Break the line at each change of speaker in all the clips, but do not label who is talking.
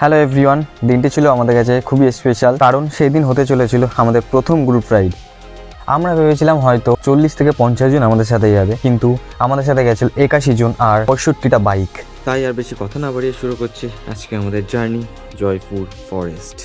Hello everyone, দিনটি ছিল আমাদের কাছে খুবই স্পেশাল, কারণ সেই দিন হতে চলেছিল আমাদের প্রথম গ্রুপ রাইড। আমরা ভেবেছিলাম হয়তো 40 থেকে 50 জন আমাদের সাথে যাবে, কিন্তু আমাদের সাথে গেছিল 81 জন আর 65টা বাইক। তাই আর বেশি কথা না বাড়িয়ে শুরু করছি আজকে আমাদের জার্নি জয়পুর ফরেস্ট।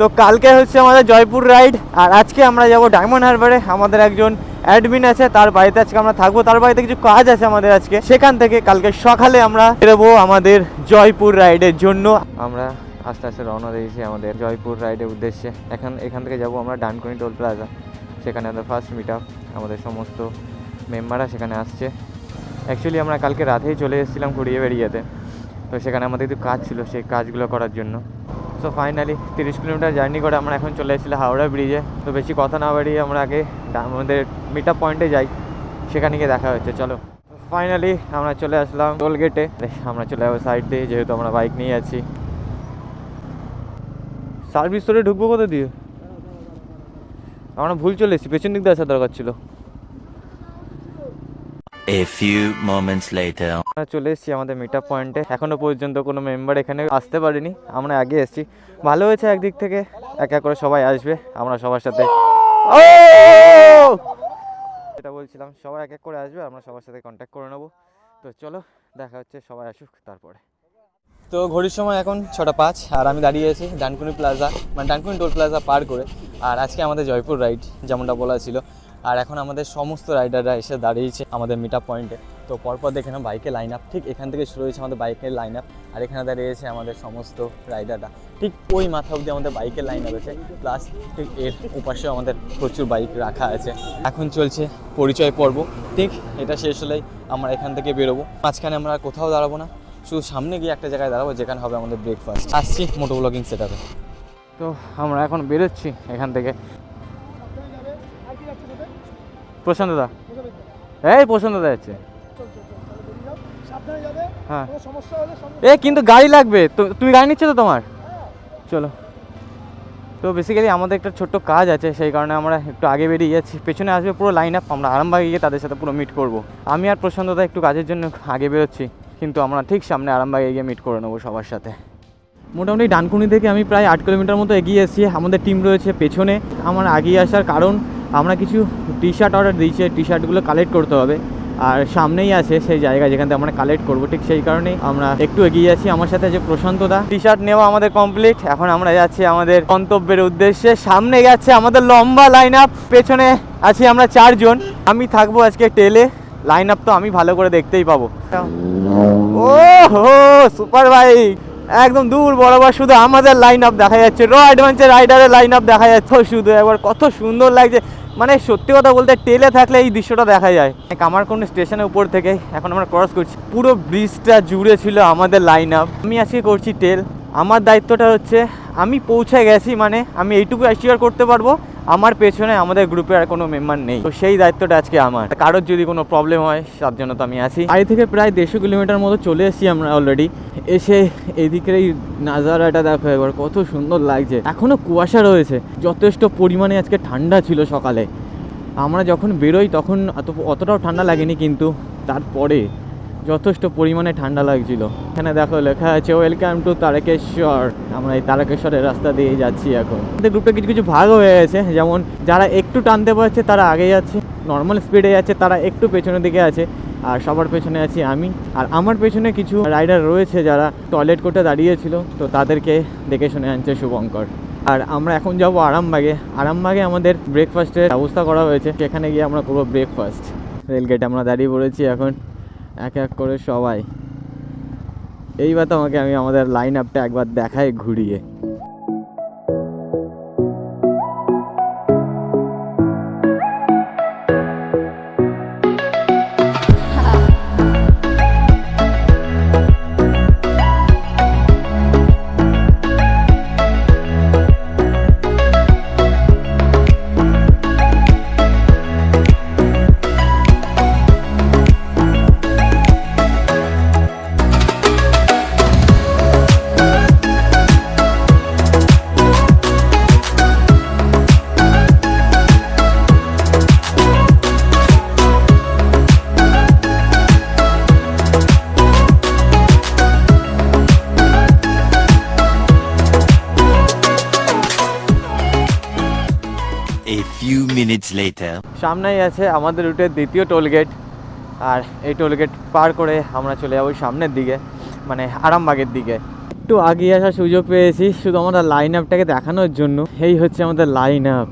তো কালকে হচ্ছে আমাদের জয়পুর রাইড, আর আজকে আমরা যাব ডায়মন্ড হারবারে। আমাদের একজন অ্যাডমিন আছে, তার বাড়িতে আজকে আমরা থাকবো। তার বাড়িতে কিছু কাজ আছে আমাদের আজকে, সেখান থেকে কালকে সকালে আমরা বেরোবো আমাদের জয়পুর রাইডের জন্য। আমরা আস্তে আস্তে রওনা দিয়েছি আমাদের জয়পুর রাইডের উদ্দেশ্যে। এখান থেকে যাব আমরা ডানকুনি টোল প্লাজা, সেখানে আমাদের ফার্স্ট মিট আপ। আমাদের সমস্ত মেম্বাররা সেখানে আসছে। অ্যাকচুয়ালি আমরা কালকে রাতেই চলে এসেছিলাম কুড়িয়ে বেরিয়েতে, তো সেখানে আমাদের কিছু কাজ ছিল, সেই কাজগুলো করার জন্য। সো ফাইনালি 30 কিলোমিটার জার্নি করে আমরা এখন চলে এসেছিলাম হাওড়া ব্রিজে। তো বেশি কথা না বাড়িয়ে আমরা আগে আমাদের মিট আপ পয়েন্টে যাই, সেখানে গিয়ে দেখা হচ্ছে। চলো, ফাইনালি আমরা চলে আসলাম টোল গেটে। আমরা চলে যাবো সাইড দিয়ে, যেহেতু আমরা বাইক নিয়ে যাচ্ছি। সার্ভিস তোরে ঢুকবো কোথা দিয়ে? আমরা ভুল চলে এসেছি, পেছন দিক দিয়ে আসার দরকার ছিল।
A few moments later.
আমরা চলে এসেছি আমাদের মিট আপ পয়েন্টে। এখনো পর্যন্ত কোনো মেম্বার এখানে আসতে পারেনি, আমরা আগে এসেছি। ভালো হয়েছে একদিক থেকে, এক এক করে সবাই আসবে, আমরা সবার সাথে যেটা বলছিলাম, সবাই এক এক করে আসবে, আমরা সবার সাথে কন্ট্যাক্ট করে নেবো। তো চলো, দেখা হচ্ছে, সবাই আসুক তারপরে। তো ঘড়ির সময় এখন 6:05, আর আমি দাঁড়িয়ে আছি ডানকুনি প্লাজা, মানে ডানকুনি টোল প্লাজা পার করে। আর আজকে আমাদের জয়পুর রাইড যেমনটা বলা ছিল, আর এখন আমাদের সমস্ত রাইডাররা এসে দাঁড়িয়েছে আমাদের মিট আপ পয়েন্টে। তো পরপর দেখে না বাইকের লাইন আপ, ঠিক এখান থেকে শুরু হয়েছে আমাদের বাইকের লাইন আপ। আর এখানে দাঁড়িয়েছে আমাদের সমস্ত রাইডাররা, ঠিক ওই মাথা অবধি আমাদের বাইকের লাইন আপ আছে। প্লাস ঠিক এর ওপাশেও আমাদের প্রচুর বাইক রাখা আছে। এখন চলছে পরিচয় পর্ব, ঠিক এটা শেষ হলেই আমরা এখান থেকে বেরোবো। মাঝখানে আমরা কোথাও দাঁড়াবো না, শুধু সামনে গিয়ে একটা জায়গায় দাঁড়াবো, যেখানে হবে আমাদের ব্রেকফাস্ট। আসছি মোটো ব্লগিং সেটআপে। তো আমরা এখন বেরোচ্ছি এখান থেকে। প্রশান্ত দা, এই প্রশান্ত দা যাচ্ছে। হ্যাঁ, এ কিন্তু গাড়ি লাগবে তো, তুমি গাড়ি নিচ্ছ তো তোমার? চলো। তো বেসিক্যালি আমাদের একটা ছোট্ট কাজ আছে, সেই কারণে আমরা একটু আগে বেরিয়ে যাচ্ছি। পেছনে আসবে পুরো লাইন আপ, আমরা আরামবাগে গিয়ে তাদের সাথে পুরো মিট করব। আমি আর প্রশান্ত দা একটু কাজের জন্য আগে বেরোচ্ছি, কিন্তু আমরা ঠিক সামনে আরামবাগে গিয়ে মিট করে নেবো সবার সাথে। মোটামুটি ডানকুনি থেকে আমি প্রায় 8 কিলোমিটার মতো এগিয়ে এসেছি। আমাদের টিম রয়েছে পেছনে। আমার এগিয়ে আসার কারণ, আমরা কিছু টি শার্ট অর্ডার দিয়েছি, টি শার্টগুলো কালেক্ট করতে হবে। আর সামনেই আছে সেই জায়গা যেখান থেকে আমরা কালেক্ট করবো, ঠিক সেই কারণেই আমরা একটু এগিয়ে যাচ্ছি। আমার সাথে আছে প্রশান্ত দা। টি শার্ট নেওয়া আমাদের কমপ্লিট, এখন আমরা যাচ্ছি আমাদের গন্তব্যের উদ্দেশ্যে। সামনে যাচ্ছে আমাদের লম্বা লাইন আপ, পেছনে আছি আমরা 4 জন। আমি থাকবো আজকে টেলে, লাইন আপ তো আমি ভালো করে দেখতেই পাবো। ও হো, সুপার বাইক একদম দূর বরাবর শুধু আমাদের লাইন আপ দেখা যাচ্ছে। র অ্যাডভেঞ্চার রাইডারের লাইন আপ দেখা যাচ্ছে শুধু, একবার কত সুন্দর লাগছে। মানে সত্যি কথা বলতে টেলে থাকলে এই দৃশ্যটা দেখা যায়। কামারকুন্ড স্টেশনের উপর থেকে এখন আমরা ক্রস করছি, পুরো ব্রিজটা জুড়ে ছিল আমাদের লাইন আপ। আমি আজকে করছি টেল। আমার দায়িত্বটা হচ্ছে, আমি পৌঁছে গেছি, মানে আমি এইটুকু অ্যাসিওর করতে পারবো আমার পেছনে আমাদের গ্রুপে আর কোনো মেম্বার নেই। তো সেই দায়িত্বটা আজকে আমার। কারোর যদি কোনো প্রবলেম হয়, তার জন্য তো আমি আছি। বাড়ি থেকে প্রায় 150 কিলোমিটার মতো চলে এসেছি আমরা অলরেডি। এসে এদিকের এই নাজারাটা দেখো এবার, কত সুন্দর লাগছে। এখনও কুয়াশা রয়েছে, যথেষ্ট পরিমাণে আজকে ঠান্ডা ছিল সকালে। আমরা যখন বেরোই তখন অতটাও ঠান্ডা লাগেনি, কিন্তু তারপরে যথেষ্ট পরিমাণে ঠান্ডা লাগছিল। এখানে দেখো লেখা আছে ওয়েলকাম টু তারকেশ্বর। আমরা এই তারকেশ্বরের রাস্তা দিয়ে যাচ্ছি এখন। আমাদের গ্রুপে কিছু কিছু ভাগ হয়ে গেছে, যেমন যারা একটু টানতে পারছে তারা আগে যাচ্ছে, নর্মাল স্পিডে যাচ্ছে তারা একটু পেছনের দিকে আছে, আর সবার পেছনে আছি আমি। আর আমার পেছনে কিছু রাইডার রয়েছে যারা টয়লেট করতে দাঁড়িয়েছিল, তো তাদেরকে দেখে শুনে আনছে শুভঙ্কর। আর আমরা এখন যাবো আরামবাগে। আরামবাগে আমাদের ব্রেকফাস্টের ব্যবস্থা করা হয়েছে, সেখানে গিয়ে আমরা করবো ব্রেকফাস্ট। রেলগেটে আমরা দাঁড়িয়ে পড়েছি এখন, এক এক করে সবাই। এইবার তোমাকে আমি আমাদের লাইন আপটা একবার দেখাই ঘুরিয়ে।
A few minutes later.
সামনেই আছে আমাদের রুটের দ্বিতীয় টোলগেট, আর এই টোলগেট পার করে আমরা চলে যাবো সামনের দিকে, মানে আরামবাগের দিকে। একটু আগে আসার সুযোগ পেয়েছি শুধু আমাদের লাইন আপটাকে দেখানোর জন্য। এই হচ্ছে আমাদের লাইন আপ,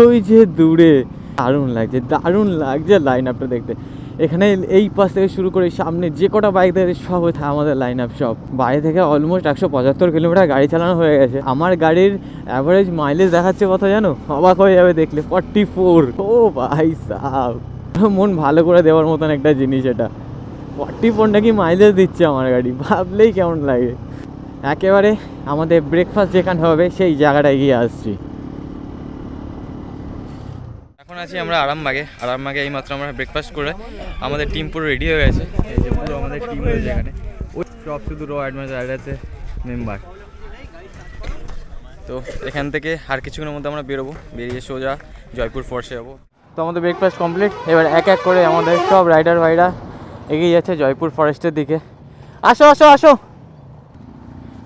ওই যে দূরে দারুণ লাগছে লাইন আপটা দেখতে। এখানে এই পাশ থেকে শুরু করে সামনে যে কটা বাইক দেখে সব হচ্ছে আমাদের লাইন আপ। সব বাইরে থেকে অলমোস্ট 175 কিলোমিটার গাড়ি চালানো হয়ে গেছে। আমার গাড়ির অ্যাভারেজ মাইলেজ দেখাচ্ছে কত জানো? অবাক হয়ে যাবে দেখলে, 44। ও ভাই সাহ, মন ভালো করে দেওয়ার মতন একটা জিনিস এটা। 44 নাকি মাইলেজ দিচ্ছে আমার গাড়ি, ভাবলেই কেমন লাগে। একেবারে আমাদের ব্রেকফাস্ট যেখানে হবে সেই জায়গাটায় গিয়ে আসছি। এখন আছি আমরা আরামবাগে এইমাত্র আমরা ব্রেকফাস্ট করে আমাদের টিম পুরো রেডি হয়ে গেছে। এই যে পুরো আমাদের টিম রয়েছে এখানে, ওই সব শুধু র অ্যাডভান্স মেম্বার। তো এখান থেকে আর কিছুক্ষণের মধ্যে আমরা বেরিয়ে সোজা জয়পুর ফরেস্টে যাবো। তো আমাদের ব্রেকফাস্ট কমপ্লিট, এবার এক এক করে আমাদের সব রাইডার ভাইরা এগিয়ে যাচ্ছে জয়পুর ফরেস্টের দিকে। আসো আসো আসো,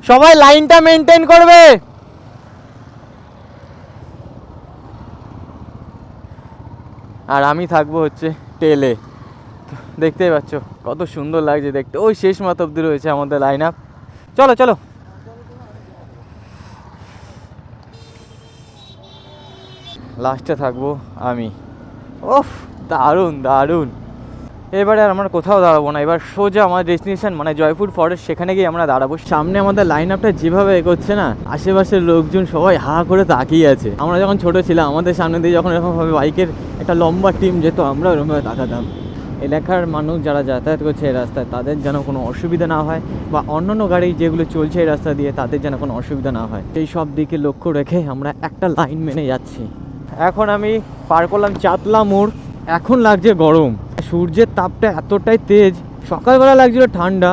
সবাই লাইনটা মেনটেন করবে। আর আমি থাকবো হচ্ছে টেলে। দেখতেই পাচ্ছ কত সুন্দর লাগছে দেখতে, ওই শেষ মাথা অব্দি রয়েছে আমাদের লাইন আপ। চলো চলো, লাস্টে থাকবো আমি। ওফ, দারুণ দারুণ। এবারে আর আমরা কোথাও দাঁড়াবো না, এবার সোজা আমার ডেস্টিনেশন মানে জয়পুর ফরেস্ট, সেখানে গিয়ে আমরা দাঁড়াবো। সামনে আমাদের লাইন আপটা যেভাবে এগোচ্ছে না, আশেপাশের লোকজন সবাই হা করে তাকিয়ে আছে। আমরা যখন ছোট ছিলাম আমাদের সামনে দিয়ে যখন এরকমভাবে বাইকের একটা লম্বা টিম যেত, আমরা ওরকমভাবে তাকাতাম। এলাকার মানুষ যারা যাতায়াত করছে এই রাস্তায় তাদের যেন কোনো অসুবিধা না হয়, বা অন্যান্য গাড়ি যেগুলো চলছে এই রাস্তা দিয়ে তাদের যেন কোনো অসুবিধা না হয়, সেই সব দিকে লক্ষ্য রেখে আমরা একটা লাইন মেনে যাচ্ছি। এখন আমি পার করলাম চাতলা মোড়। এখন লাগছে গরম, সূর্যের তাপটা এতটাই তেজ। সকালবেলা লাগছিল ঠান্ডা,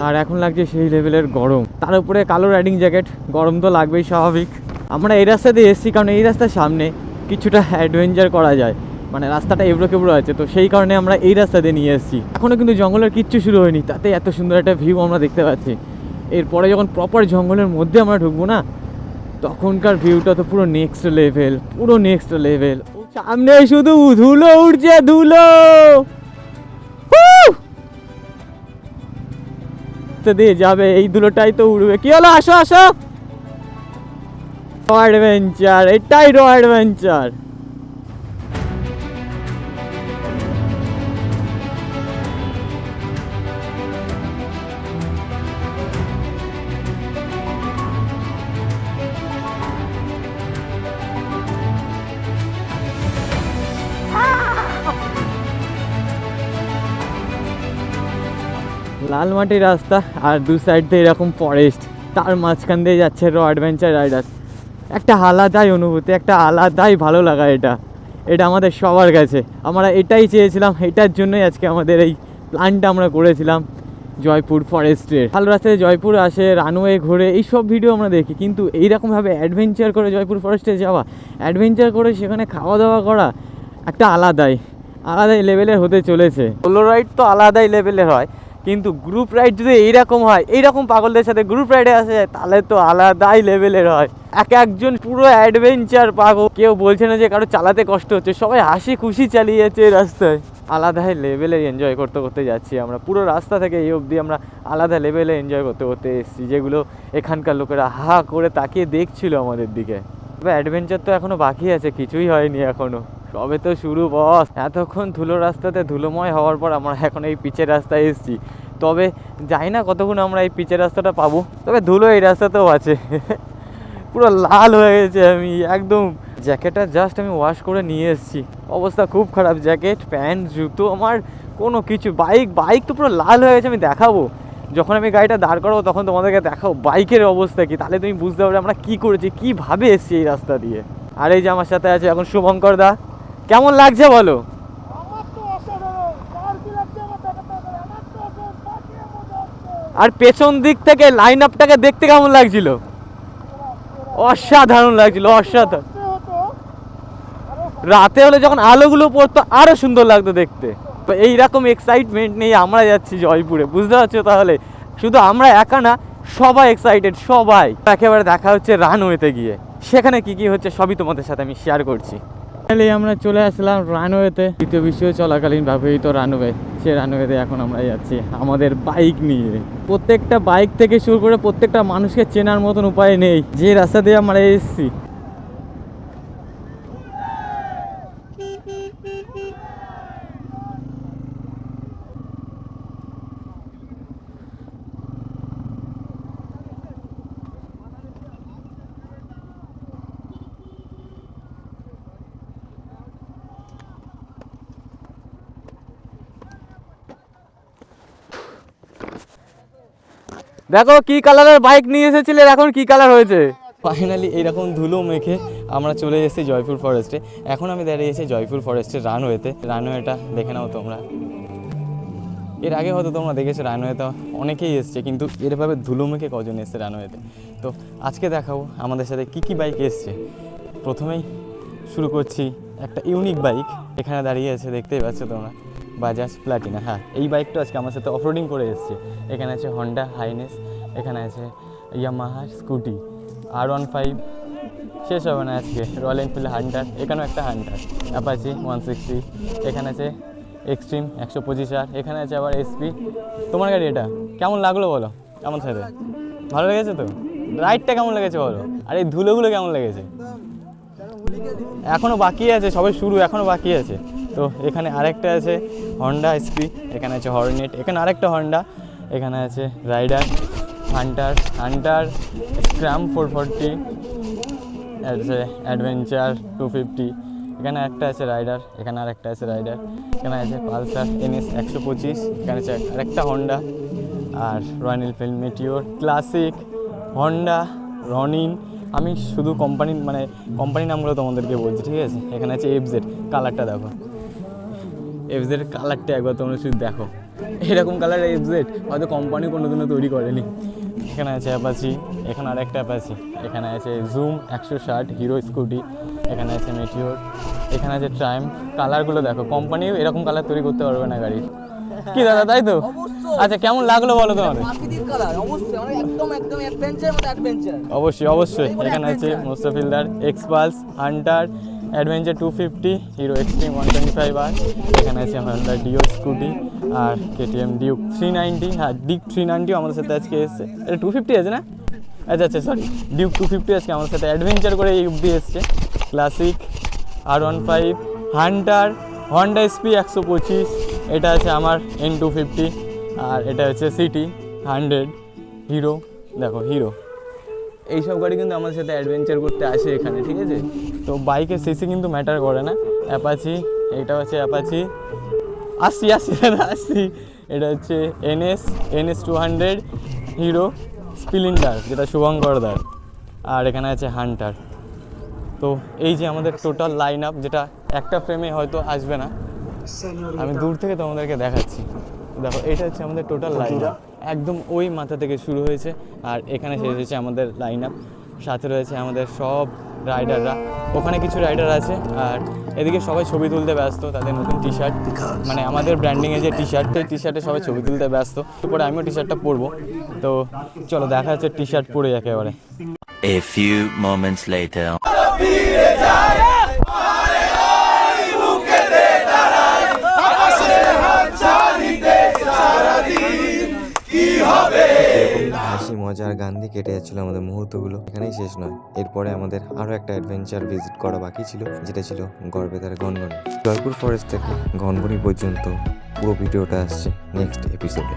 আর এখন লাগছে সেই লেভেলের গরম। তার উপরে কালো রাইডিং জ্যাকেট, গরম তো লাগবেই স্বাভাবিক। আমরা এই রাস্তা দিয়ে এসেছি কারণ এই রাস্তার সামনে কিছুটা অ্যাডভেঞ্চার করা যায়, মানে রাস্তাটা এবড়ো কেবড়ো আছে, তো সেই কারণে আমরা এই রাস্তা দিয়ে নিয়ে এসেছি। এখনও কিন্তু জঙ্গলের কিচ্ছু শুরু হয়নি, তাতে এত সুন্দর একটা ভিউ আমরা দেখতে পাচ্ছি। এরপরে যখন প্রপার জঙ্গলের মধ্যে আমরা ঢুকবো না, তখনকার ভিউটা তো পুরো নেক্সট লেভেল। সামনে শুধু ধুলো উঠছে, ধুলো দিয়ে যাবে, এই ধুলোটাই তো উড়বে। কি হলো, আসো আসো, অ্যাডভেঞ্চার, এটাই র অ্যাডভেঞ্চার। লাল মাটির রাস্তা আর দু সাইড দিয়ে এরকম ফরেস্ট, তার মাঝখান দিয়ে যাচ্ছে র অ্যাডভেঞ্চার রাইডার। একটা আলাদাই অনুভূতি, একটা আলাদাই ভালো লাগা। এটা আমাদের সবার কাছে, আমরা এটাই চেয়েছিলাম, এটার জন্যই আজকে আমাদের এই প্ল্যানটা আমরা করেছিলাম জয়পুর ফরেস্টের। ভালো রাস্তায় জয়পুর আসে, রানওয়ে ঘুরে, এই সব ভিডিও আমরা দেখি, কিন্তু এইরকমভাবে অ্যাডভেঞ্চার করে জয়পুর ফরেস্টে যাওয়া, অ্যাডভেঞ্চার করে সেখানে খাওয়া দাওয়া করা, একটা আলাদাই লেভেলের হতে চলেছে। সোলো রাইড তো আলাদাই লেভেলের হয়, কিন্তু গ্রুপ রাইড যদি এইরকম হয়, এইরকম পাগলদের সাথে গ্রুপ রাইডে আসে যায়, তাহলে তো আলাদাই লেভেলের হয়। একজন পুরো অ্যাডভেঞ্চার পাগল, কেউ বলছে না যে কারো চালাতে কষ্ট হচ্ছে, সবাই হাসি খুশি চালিয়ে যাচ্ছে রাস্তায়। আলাদাই লেভেলে এনজয় করতে যাচ্ছি আমরা। পুরো রাস্তা থেকে এই অবধি আমরা আলাদা লেভেলে এনজয় করতে এসেছি, যেগুলো এখানকার লোকেরা হা করে তাকিয়ে দেখছিল আমাদের দিকে। তবে অ্যাডভেঞ্চার তো এখনো বাকি আছে, কিছুই হয়নি এখনো, সবে তো শুরু বস। এতক্ষণ ধুলো রাস্তাতে ধুলোময় হওয়ার পর আমরা এখন এই পিচের রাস্তায় এসেছি। তবে জানি না কতক্ষণ আমরা এই পিচের রাস্তাটা পাবো, তবে ধুলো এই রাস্তাতেও আছে। পুরো লাল হয়ে গেছে আমি একদম। জ্যাকেটটা জাস্ট আমি ওয়াশ করে নিয়ে এসেছি, অবস্থা খুব খারাপ। জ্যাকেট, প্যান্ট, জুতো, আমার কোনো কিছু। বাইক তো পুরো লাল হয়ে গেছে। আমি দেখাবো যখন আমি গাড়িটা দাঁড় করাবো, তখন তোমাদেরকে দেখাবো বাইকের অবস্থা কি, তাহলে তুমি বুঝতে পারবে আমরা কী করেছি, কীভাবে এসেছি এই রাস্তা দিয়ে। আর এই যে আমার সাথে আছে এখন শুভঙ্কর দা। কেমন লাগছে বলো? আর পেছন দিক থেকে লাইন আপটাকে দেখতে কেমন লাগছিল? অসাধারণ লাগছিল, অসাধারণ। রাতে হলে যখন আলোগুলো পড়তো আরো সুন্দর লাগতো দেখতে। তো এইরকম এক্সাইটমেন্ট নিয়ে আমরা যাচ্ছি জয়পুরে, বুঝতে পারছো? তাহলে শুধু আমরা একা না, সবাই এক্সাইটেড, সবাই। একেবারে দেখা হচ্ছে রানওয়েতে গিয়ে। সেখানে কি কি হচ্ছে সবই তোমাদের সাথে আমি শেয়ার করছি। তাহলে আমরা চলে আসলাম রানওয়েতে। দ্বিতীয় বিশ্ব চলাকালীন ব্যবহৃত রানওয়ে, সে রানওয়েতে এখন আমরা যাচ্ছি আমাদের বাইক নিয়ে। প্রত্যেকটা বাইক থেকে শুরু করে প্রত্যেকটা মানুষকে চেনার মতন উপায় নেই, যে রাস্তা দিয়ে আমরা এসেছি। দেখো কি কালারের বাইক নিয়ে এসেছিলে, এখন কি কালার হয়েছে। ফাইনালি এইরকম ধুলো মেখে আমরা চলে এসেছি জয়পুর ফরেস্টে। এখন আমি দাঁড়িয়েছি জয়পুর ফরেস্টের রানওয়েতে। রানওয়েটা দেখে নাও তোমরা। এর আগে হয়তো তোমরা দেখেছো রানওয়েতে অনেকেই এসছে, কিন্তু এরভাবে ধুলো মেখে কজন এসছে রানওয়েতে। তো আজকে দেখাবো আমাদের সাথে কি কি বাইক এসছে। প্রথমেই শুরু করছি একটা ইউনিক বাইক, এখানে দাঁড়িয়ে আছে দেখতেই পাচ্ছ তোমরা, বাজাজ প্লাটিনা। হ্যাঁ, এই বাইকটা আজকে আমার সাথে অফরোডিং করে এসছে। এখানে আছে হন্ডা হাইনেস, এখানে আছে ইয়ামাহা স্কুটি, R15, শেষ হবে না আজকে রয়্যাল এনফিল্ড হান্টার, এখানেও একটা হান্টার, অ্যাপাচি 160, এখানে আছে এক্সট্রিম 125R, এখানে আছে আবার এসপি। তোমার গাড়ি এটা কেমন লাগলো বলো আমার সাথে? ভালো লেগেছে তো? রাইডটা কেমন লেগেছে বলো? আর এই ধুলোগুলো কেমন লেগেছে? এখনও বাকি আছে, সবে শুরু, এখনও বাকি আছে। তো এখানে আরেকটা আছে হন্ডা এসপি, এখানে আছে হর্নেট, এখানে আরেকটা হন্ডা, এখানে আছে রাইডার, হান্টার স্ক্রাম 440, আছে অ্যাডভেঞ্চার 250, এখানে একটা আছে রাইডার, এখানে আরেকটা আছে রাইডার, এখানে আছে পালসার NS 125, এখানে আছে আরেকটা হন্ডা, আর Royal Enfield Meteor, Classic, Honda, Ronin. আমি শুধু কোম্পানির নামগুলো তোমাদেরকে বলছি, ঠিক আছে? এখানে আছে FZ, কালারটা দেখো, FZ কালারটা একবার তোমরা শুধু দেখো, এরকম কালার FZ হয়তো কোম্পানি কোনোদিনও তৈরি করেনি। এখানে আছে অ্যাপাচি, এখানে আরেকটা অ্যাপাচি, এখানে আছে জুম 160 হিরো স্কুটি, এখানে আছে মেটিওর, এখানে আছে ট্রায়াম্ফ। কালারগুলো দেখো, কোম্পানিও এরকম কালার তৈরি করতে পারবে না গাড়ির। কি দাদা, তাই তো? আচ্ছা, কেমন লাগলো বলো তোমাদের? অবশ্যই। এখানে আছে মোস্তাফিলদার, Xpulse, Hunter, Adventure 250, Hero Xtreme 125R, এখানে আছে হন্ডা ডিও স্কুটি, আর KTM ডিউক 390। হ্যাঁ, ডিউক 390 আমাদের সাথে আজকে এসছে। এটা 250 আছে না? আচ্ছা সরি, ডিউক 250 আজকে আমাদের সাথে অ্যাডভেঞ্চার করে এই অব্দি এসছে। Classic, R15, Hunter, Honda SP 125, এটা আছে আমার N250, আর এটা হচ্ছে সিটি 100, হিরো। দেখো হিরো, এইসব গাড়ি কিন্তু আমাদের সাথে অ্যাডভেঞ্চার করতে আসে এখানে, ঠিক আছে? তো বাইকের সিসি কিন্তু ম্যাটার করে না। অ্যাপাচি, এইটা হচ্ছে অ্যাপাচি 80, এটা হচ্ছে NS 200, হিরো স্প্লেন্ডার, যেটা শুভঙ্করদার, আর এখানে আছে হান্টার। তো এই যে আমাদের টোটাল লাইন আপ, যেটা একটা ফ্রেমে হয়তো আসবে না, আমি দূর থেকে তোমাদেরকে দেখাচ্ছি। দেখো, এটা হচ্ছে আমাদের টোটাল লাইন আপ, একদম ওই মাথা থেকে শুরু হয়েছে, আর এখানে শেষ হয়েছে আমাদের লাইন আপ। সাথে রয়েছে আমাদের সব রাইডাররা, ওখানে কিছু রাইডার আছে, আর এদিকে সবাই ছবি তুলতে ব্যস্ত, তাদের নতুন টি শার্ট, মানে আমাদের ব্র্যান্ডিংয়ে যে টি শার্ট, সেই টি শার্টে সবাই ছবি তুলতে ব্যস্ত। এরপরে আমিও টি শার্টটা পরবো। তো চলো দেখা যাচ্ছে টি শার্ট পরে একেবারে।
A few moments later.
হাসি মজা আর গান দিয়ে কেটে যাচ্ছিলো আমাদের মুহূর্তগুলো। এখানেই শেষ নয়, এরপরে আমাদের আরও একটা অ্যাডভেঞ্চার ভিজিট করা বাকি ছিল, যেটা ছিল গড়বেতার গনগনি। জয়পুর ফরেস্ট থেকে গনগনি পর্যন্ত পুরো ভিডিওটা আসছে নেক্সট এপিসোডে।